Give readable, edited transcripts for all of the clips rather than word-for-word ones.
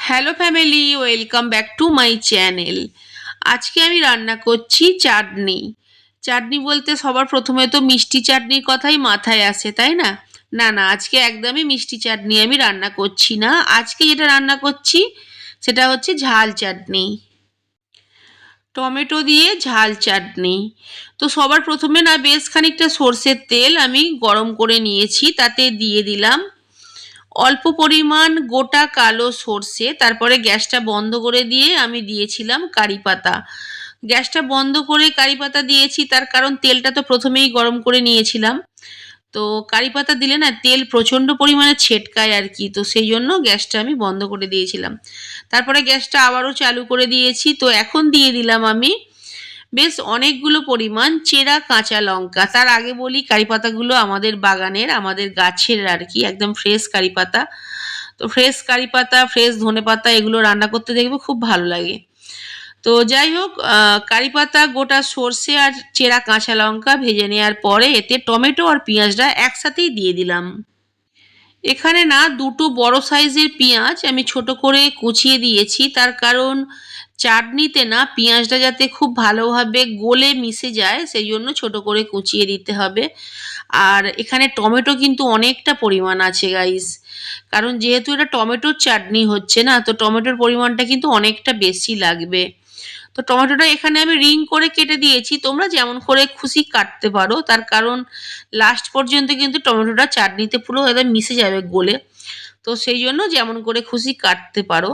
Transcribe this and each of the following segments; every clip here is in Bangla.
Hello family, welcome back to my channel. আজকে আমি রান্না করছি চাটনি। চাটনি বলতে সবার প্রথমে তো মিষ্টি চাটনির কথাই মাথায় আসে, তাই না? না না, আজকে একদমই মিষ্টি চাটনি আমি রান্না করছি না। আজকে যেটা রান্না করছি সেটা হচ্ছে ঝাল চাটনি, টমেটো দিয়ে ঝাল চাটনি। তো সবার প্রথমে না বেশ খানিকটা সর্ষের তেল আমি গরম করে নিয়েছি, তাতে দিয়ে দিলাম অল্প পরিমাণ গোটা কালো সর্ষে। তারপরে গ্যাসটা বন্ধ করে দিয়ে আমি দিয়েছিলাম কারি পাতা। গ্যাসটা বন্ধ করে কারি পাতা দিয়েছি, তার কারণ তেলটা তো প্রথমেই গরম করে নিয়েছিলাম। তো কারি পাতা দিলে না তেল প্রচণ্ড পরিমাণে ছেটকায় আর কি, তো সেই জন্য গ্যাসটা আমি বন্ধ করে দিয়েছিলাম। তারপরে গ্যাসটা আবারও চালু করে দিয়েছি। তো এখন দিয়ে দিলাম আমি বেশ অনেকগুলো পরিমাণ চেরা কাঁচা লঙ্কা। তার আগে বলি, কারি পাতাগুলো আমাদের বাগানের, আমাদের গাছের আর কি, একদম ফ্রেশ কারি পাতা। তো ফ্রেশ কারি পাতা, ফ্রেশ ধনে পাতা এগুলো রান্না করতে দেখবে খুব ভালো লাগে। তো যাই হোক, কারি পাতা, গোটা সর্ষে আর চেরা কাঁচা লঙ্কা ভেজে নেওয়ার পরে এতে টমেটো আর পেঁয়াজটা একসাথেই দিয়ে দিলাম। এখানে না দুটো বড় সাইজের পেঁয়াজ আমি ছোট করে কুচিয়ে দিয়েছি, তার কারণ চাটনিতে না পেঁয়াজটা যাতে খুব ভালোভাবে গলে মিশে যায়, সেই জন্য ছোট করে কুচিয়ে দিতে হবে। আর এখানে টমেটো কিন্তু অনেকটা পরিমাণ আছে গাইস, কারণ যেহেতু এটা টমেটোর চাটনি হচ্ছে না, তো টমেটোর পরিমাণটা কিন্তু অনেকটা বেশি লাগবে। তো টমেটোটা এখানে আমি রিং করে কেটে দিয়েছি, তোমরা যেমন করে খুশি কাটতে পারো, তার কারণ লাস্ট পর্যন্ত কিন্তু টমেটোটা চাটনিতে পুরো একদম মিশে যাবে গলে। তো সেই জন্য যেমন করে খুশি কাটতে পারো।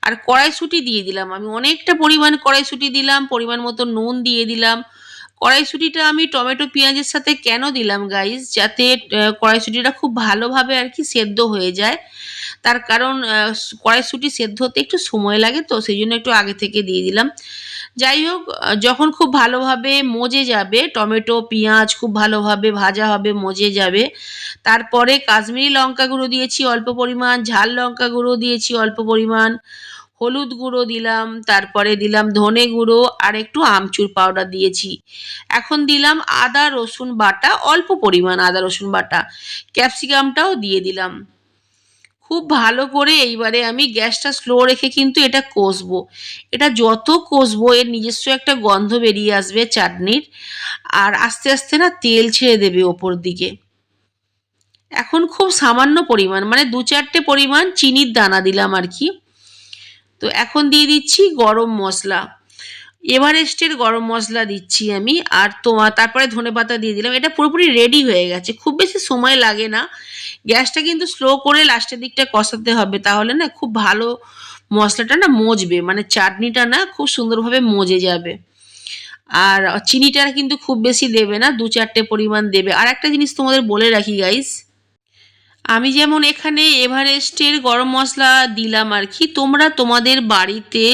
আর কড়াইশুঁটি দিয়ে দিলাম আমি, অনেকটা পরিমাণ কড়াইশুঁটি দিলাম, পরিমাণ মতো নুন দিয়ে দিলাম। কড়াইশুঁটিটা আমি টমেটো পেঁয়াজের সাথে কেন দিলাম গাইস, যাতে কড়াইশুঁটিটা খুব ভালোভাবে আর কি সেদ্ধ হয়ে যায়। তার কারণ কড়াইশুঁটি সেদ্ধ হতে একটু সময় লাগে, তো সেই জন্য একটু আগে থেকে দিয়ে দিলাম। যাই হোক, যখন খুব ভালোভাবে মজে যাবে, টমেটো পেঁয়াজ খুব ভালোভাবে ভাজা হবে, মজে যাবে, তারপরে কাশ্মীরি লঙ্কা গুঁড়ো দিয়েছি অল্প পরিমাণ, ঝাল লঙ্কা গুঁড়ো দিয়েছি অল্প পরিমাণ, হলুদ গুঁড়ো দিলাম, তারপরে দিলাম ধনে গুঁড়ো আর একটু আমচুর পাউডার দিয়েছি। এখন দিলাম আদা রসুন বাটা, অল্প পরিমাণ আদা রসুন বাটা, ক্যাপসিকামটাও দিয়ে দিলাম। খুব ভালো করে এইবারে আমি গ্যাসটা স্লো রেখে কিন্তু এটা কষবো। এটা যত কষবো এর নিজস্ব একটা গন্ধ বেরিয়ে আসবে চাটনির, আর আস্তে আস্তে না তেল ছেড়ে দেবে ওপর দিকে। এখন খুব সামান্য পরিমাণ, মানে 2-4টে পরিমাণ চিনির দানা দিলাম আর কি। তো এখন দিয়ে দিচ্ছি গরম মশলা, এভারেস্টের গরম মশলা দিচ্ছি আমি। আর তারপরে ধনেপাতা দিয়ে দিলাম। এটা পুরোপুরি রেডি হয়ে গেছে, খুব বেশি সময় লাগে না। গ্যাসটা কিন্তু স্লো করে লাস্টের দিকটা কষাতে হবে, তাহলে না খুব ভালো মশলাটা না মজবে, মানে চাটনিটা না খুব সুন্দরভাবে মজে যাবে। আর চিনিটা কিন্তু খুব বেশি দেবে না, 2-4টে পরিমাণ দেবে। আর একটা জিনিস তোমাদের বলে রাখি গাইস, আমি যেমন এখানে এভারেস্টের গরম মশলা দিলাম আর কি, তোমরা তোমাদের বাড়িতে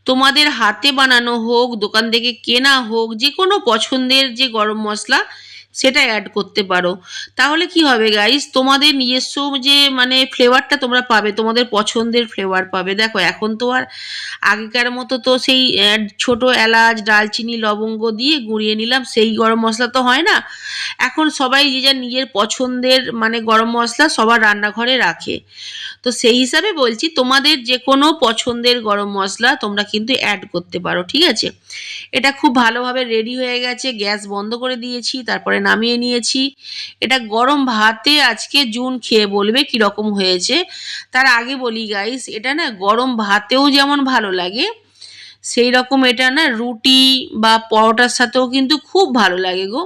তোমাদের হাতে বানানো হোক, দোকান থেকে কেনা হোক, যে কোনো পছন্দের যে গরম মশলা সেটা অ্যাড করতে পারো। তাহলে কি হবে গাইস, তোমাদের নিজস্ব যে মানে ফ্লেভারটা তোমরা পাবে, তোমাদের পছন্দের ফ্লেভার পাবে। দেখো এখন তো আর আগেকার মতো তো সেই ছোট এলাচ দারচিনি লবঙ্গ দিয়ে গুঁড়িয়ে নিলাম সেই গরম মশলা তো হয় না। এখন সবাই যে যার নিজের পছন্দের মানে গরম মশলা সবার রান্নাঘরে রাখে। তো সেই হিসাবে বলছি, তোমাদের যে কোনো পছন্দের গরম মশলা তোমরা কিন্তু অ্যাড করতে পারো, ঠিক আছে? এটা খুব ভালোভাবে রেডি হয়ে গেছে, গ্যাস বন্ধ করে দিয়েছি, তারপরে নামিয়ে নিয়েছি। এটা গরম ভাতে আজকে জুন খেয়ে বলবে কীরকম হয়েছে। তার আগে বলি গাইস, এটা না গরম ভাতেও যেমন ভালো লাগে, সেই রকম এটা না রুটি বা পরোটার সাথেও কিন্তু খুব ভালো লাগে গো।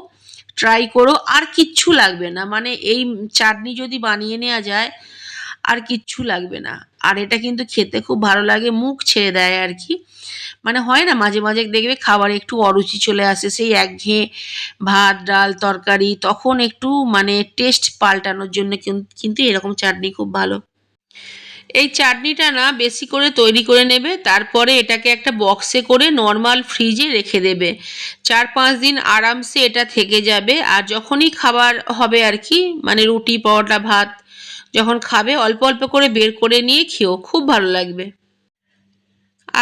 ট্রাই করো, আর কিচ্ছু লাগবে না, মানে এই চাটনি যদি বানিয়ে নেওয়া যায় আর কিচ্ছু লাগবে না। আর এটা কিন্তু খেতে খুব ভালো লাগে, মুখ ছেড়ে দেয় আর কি। মানে হয় না মাঝে মাঝে দেখবে খাবারে একটু অরুচি চলে আসে, সেই একঘেয়ে ভাত ডাল তরকারি, তখন একটু মানে টেস্ট পাল্টানোর জন্য কিন্তু এরকম চাটনি খুব ভালো। এই চাটনিটা না বেশি করে তৈরি করে নেবে, তারপরে এটাকে একটা বক্সে করে নর্মাল ফ্রিজে রেখে দেবে। 4-5 দিন আরামসে এটা থেকে যাবে। আর যখনই খাবার হবে আর কি, মানে রুটি পরোটা ভাত যখন খাবে, অল্প অল্প করে বের করে নিয়ে খেও, খুব ভালো লাগবে।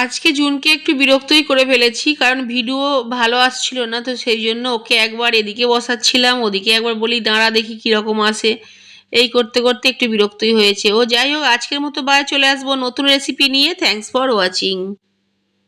আজকে জুনকে একটু বিরক্তই করে ফেলেছি, কারণ ভিডিও ভালো আসছিল না, তো সেই জন্য ওকে একবার এদিকে বসাচ্ছিলাম, ওদিকে একবার বলি দাঁড়া দেখি কীরকম আসে। এই করতে করতে একটু বিরক্তই হয়েছে ও। যাই হোক, আজকের মতো বাই, চলে আসবো নতুন রেসিপি নিয়ে। Thanks for watching.